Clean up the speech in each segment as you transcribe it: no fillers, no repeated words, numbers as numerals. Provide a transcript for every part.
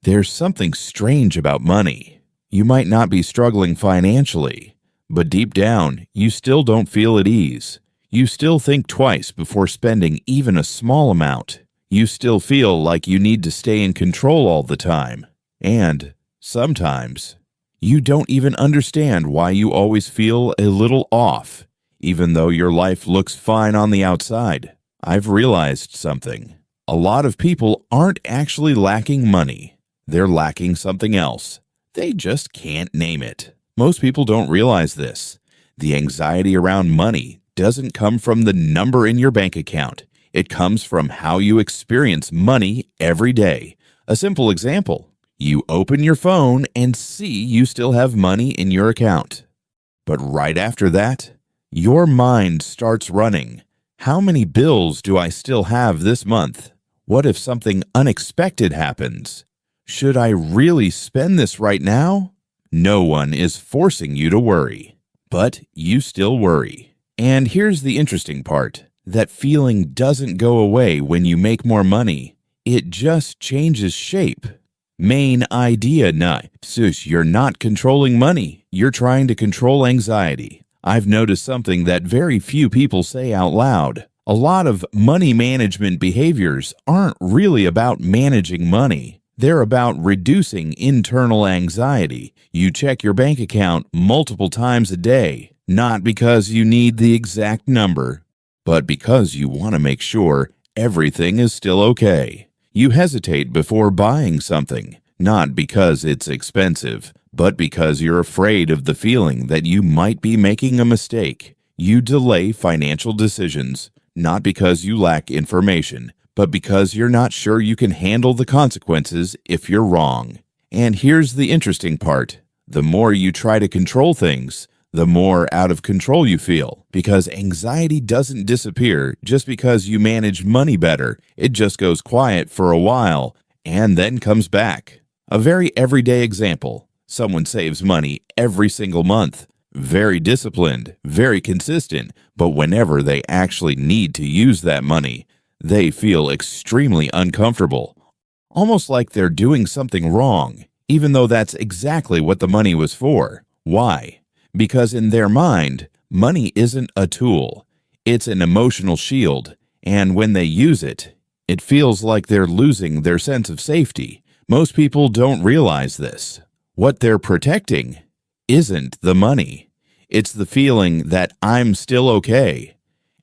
There's something strange about money. You might not be struggling financially, but deep down, you still don't feel at ease. You still think twice before spending even a small amount. You still feel like you need to stay in control all the time. And sometimes, you don't even understand why you always feel a little off, even though your life looks fine on the outside. I've realized something. A lot of people aren't actually lacking money. They're lacking something else. They just can't name it. Most people don't realize this. The anxiety around money doesn't come from the number in your bank account. It comes from how you experience money every day. A simple example. You open your phone and see you still have money in your account. But right after that, your mind starts running. How many bills do I still have this month? What if something unexpected happens? Should I really spend this right now? No one is forcing you to worry, but you still worry. And here's the interesting part. That feeling doesn't go away when you make more money. It just changes shape. Main idea nine. Sus, you're not controlling money. You're trying to control anxiety. I've noticed something that very few people say out loud. A lot of money management behaviors aren't really about managing money. They're about reducing internal anxiety. You check your bank account multiple times a day, not because you need the exact number, but because you want to make sure everything is still okay. You hesitate before buying something, not because it's expensive, but because you're afraid of the feeling that you might be making a mistake. You delay financial decisions, not because you lack information, but because you're not sure you can handle the consequences if you're wrong. And here's the interesting part. The more you try to control things, the more out of control you feel, because anxiety doesn't disappear just because you manage money better. It just goes quiet for a while and then comes back. A very everyday example. Someone saves money every single month. Very disciplined, very consistent, but whenever they actually need to use that money, they feel extremely uncomfortable, almost like they're doing something wrong, even though that's exactly what the money was for. Why? Because in their mind, money isn't a tool. It's an emotional shield, and when they use it, it feels like they're losing their sense of safety. Most people don't realize this. What they're protecting isn't the money. It's the feeling that I'm still okay.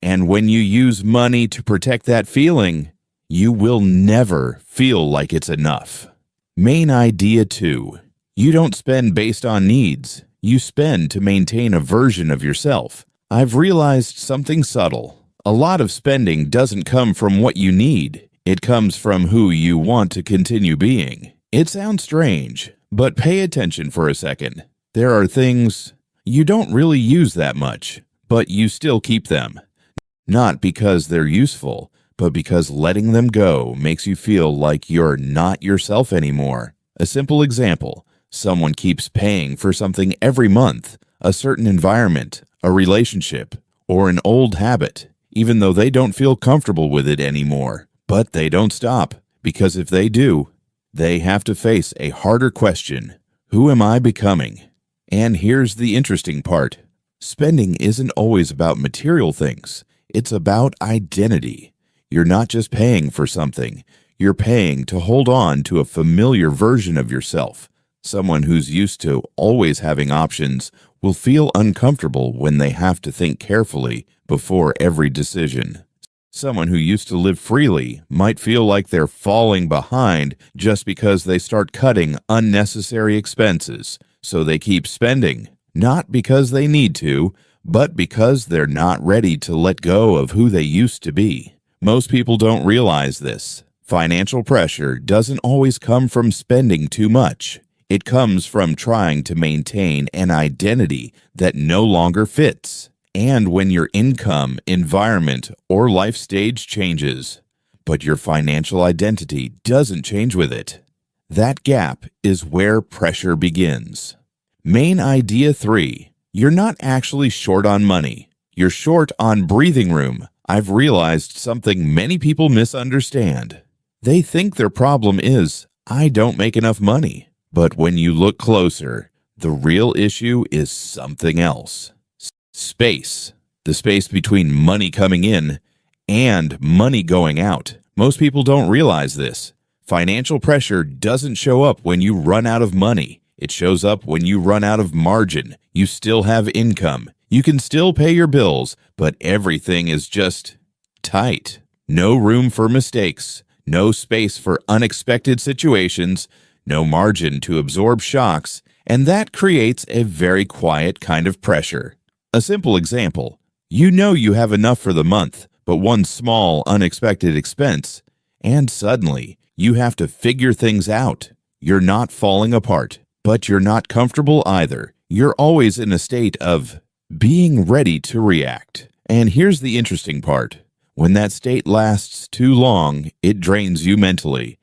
And when you use money to protect that feeling, you will never feel like it's enough. Main idea 2. You don't spend based on needs. You spend to maintain a version of yourself. I've realized something subtle. A lot of spending doesn't come from what you need. It comes from who you want to continue being. It sounds strange, but pay attention for a second. There are things you don't really use that much, but you still keep them. Not because they're useful, but because letting them go makes you feel like you're not yourself anymore. A simple example, someone keeps paying for something every month, a certain environment, a relationship, or an old habit, even though they don't feel comfortable with it anymore. But they don't stop, because if they do, they have to face a harder question. Who am I becoming? And here's the interesting part. Spending isn't always about material things. It's about identity. You're not just paying for something. You're paying to hold on to a familiar version of yourself. Someone who's used to always having options will feel uncomfortable when they have to think carefully before every decision. Someone who used to live freely might feel like they're falling behind just because they start cutting unnecessary expenses, so they keep spending, not because they need to, but because they're not ready to let go of who they used to be. Most people don't realize this. Financial pressure doesn't always come from spending too much. It comes from trying to maintain an identity that no longer fits. And when your income, environment, or life stage changes, but your financial identity doesn't change with it, that gap is where pressure begins. Main idea 3. You're not actually short on money. You're short on breathing room. I've realized something many people misunderstand. They think their problem is, I don't make enough money. But when you look closer, the real issue is something else. Space. The space between money coming in and money going out. Most people don't realize this. Financial pressure doesn't show up when you run out of money. It shows up when you run out of margin. You still have income. You can still pay your bills, but everything is just tight. No room for mistakes. No space for unexpected situations. No margin to absorb shocks. And that creates a very quiet kind of pressure. A simple example. You know you have enough for the month, but one small, unexpected expense, and suddenly you have to figure things out. You're not falling apart, but you're not comfortable either. You're always in a state of being ready to react. And here's the interesting part. When that state lasts too long, it drains you mentally.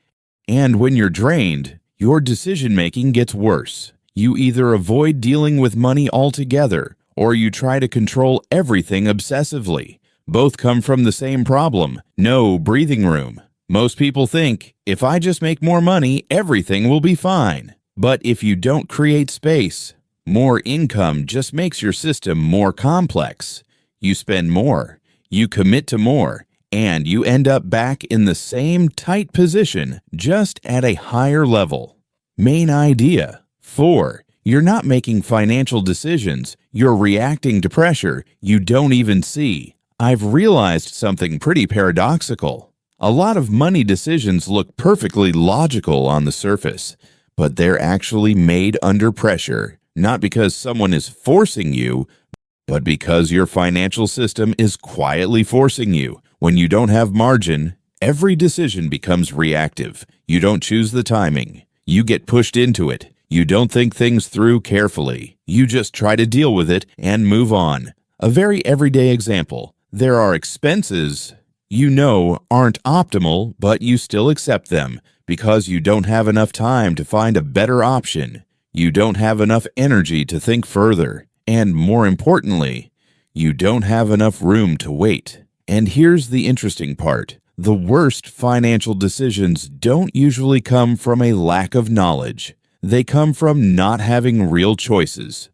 And when you're drained, your decision-making gets worse. You either avoid dealing with money altogether, or you try to control everything obsessively. Both come from the same problem: no breathing room. Most people think, if I just make more money, everything will be fine. But if you don't create space, more income just makes your system more complex. You spend more, you commit to more, and you end up back in the same tight position, just at a higher level. Main idea. 4. You're not making financial decisions. You're reacting to pressure you don't even see. I've realized something pretty paradoxical. A lot of money decisions look perfectly logical on the surface, but they're actually made under pressure, not because someone is forcing you, but because your financial system is quietly forcing you. When you don't have margin, every decision becomes reactive. You don't choose the timing. You get pushed into it. You don't think things through carefully. You just try to deal with it and move on. A very everyday example. There are expenses you know aren't optimal, but you still accept them because you don't have enough time to find a better option. You don't have enough energy to think further. And more importantly, you don't have enough room to wait. And here's the interesting part. The worst financial decisions don't usually come from a lack of knowledge. They come from not having real choices.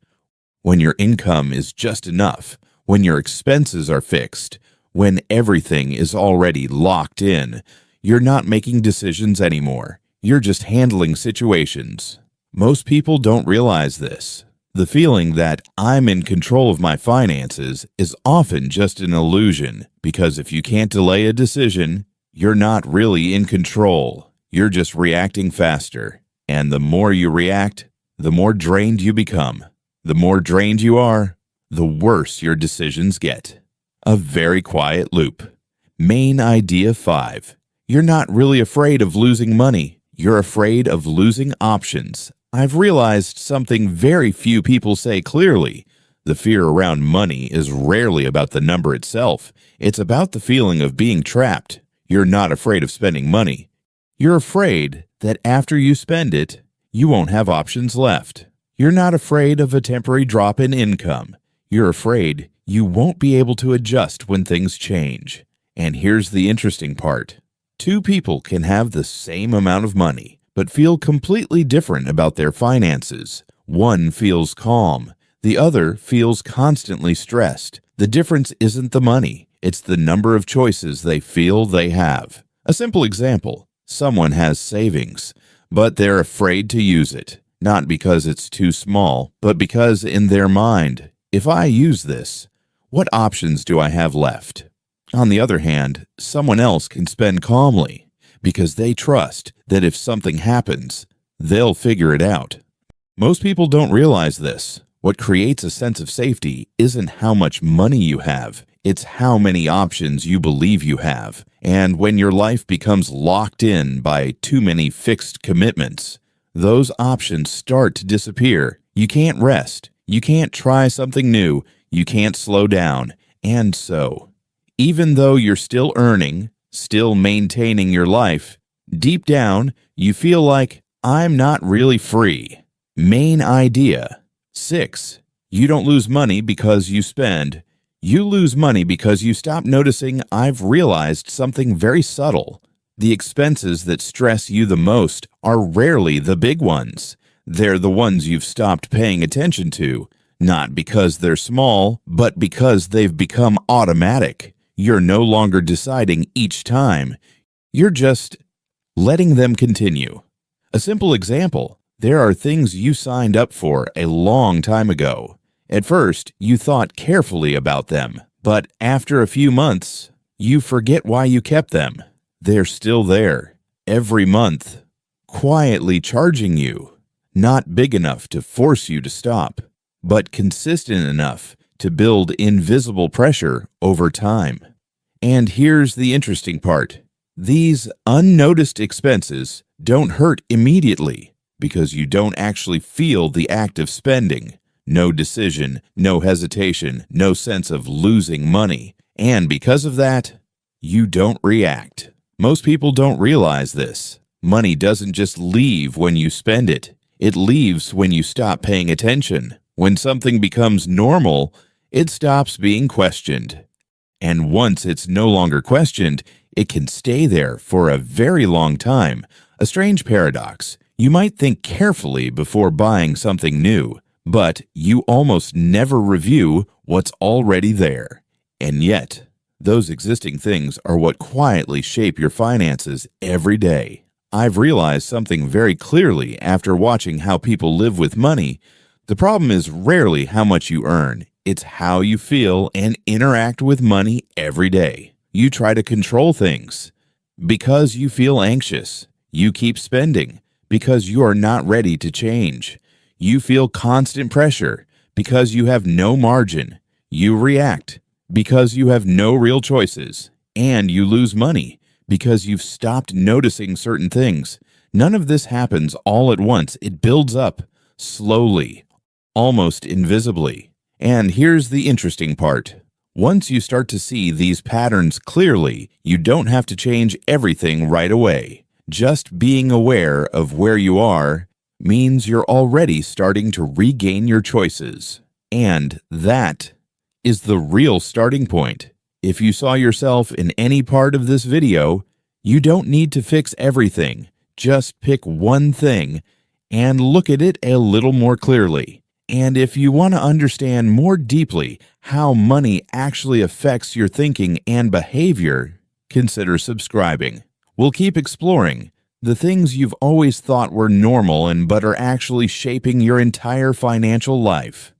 When your income is just enough, when your expenses are fixed, when everything is already locked in, you're not making decisions anymore. You're just handling situations. Most people don't realize this. The feeling that I'm in control of my finances is often just an illusion, because if you can't delay a decision, you're not really in control. You're just reacting faster. And the more you react, the more drained you become. The more drained you are, the worse your decisions get. A very quiet loop. Main idea 5. You're not really afraid of losing money. You're afraid of losing options. I've realized something very few people say clearly. The fear around money is rarely about the number itself. It's about the feeling of being trapped. You're not afraid of spending money. You're afraid that after you spend it, you won't have options left. You're not afraid of a temporary drop in income. You're afraid you won't be able to adjust when things change. And here's the interesting part. 2 people can have the same amount of money, but feel completely different about their finances. One feels calm. The other feels constantly stressed. The difference isn't the money. It's the number of choices they feel they have. A simple example. Someone has savings, but they're afraid to use it. Not because it's too small, but because in their mind, if I use this, what options do I have left? On the other hand, someone else can spend calmly because they trust that if something happens, they'll figure it out. Most people don't realize this. What creates a sense of safety isn't how much money you have. It's how many options you believe you have. And when your life becomes locked in by too many fixed commitments, those options start to disappear. You can't rest. You can't try something new. You can't slow down. And so, even though you're still earning, still maintaining your life, deep down, you feel like, I'm not really free. Main idea. 6. You don't lose money because you spend. You lose money because you stop noticing. I've realized something very subtle. The expenses that stress you the most are rarely the big ones. They're the ones you've stopped paying attention to, not because they're small, but because they've become automatic. You're no longer deciding each time. You're just letting them continue. A simple example: there are things you signed up for a long time ago. At first, you thought carefully about them, but after a few months, you forget why you kept them. They're still there, every month, quietly charging you. Not big enough to force you to stop, but consistent enough to build invisible pressure over time. And here's the interesting part. These unnoticed expenses don't hurt immediately because you don't actually feel the act of spending. No decision, no hesitation, no sense of losing money. And because of that, you don't react. Most people don't realize this. Money doesn't just leave when you spend it. It leaves when you stop paying attention. When something becomes normal, it stops being questioned. And once it's no longer questioned, it can stay there for a very long time. A strange paradox. You might think carefully before buying something new, but you almost never review what's already there. And yet, those existing things are what quietly shape your finances every day. I've realized something very clearly after watching how people live with money. The problem is rarely how much you earn. It's how you feel and interact with money every day. You try to control things. Because you feel anxious, you keep spending because you are not ready to change. You feel constant pressure because you have no margin. You react because you have no real choices. And you lose money because you've stopped noticing certain things. None of this happens all at once. It builds up slowly, almost invisibly. And here's the interesting part. Once you start to see these patterns clearly, you don't have to change everything right away. Just being aware of where you are means you're already starting to regain your choices. And that is the real starting point. If you saw yourself in any part of this video, you don't need to fix everything. Just pick one thing and look at it a little more clearly. And if you want to understand more deeply how money actually affects your thinking and behavior, consider subscribing. We'll keep exploring the things you've always thought were normal but are actually shaping your entire financial life.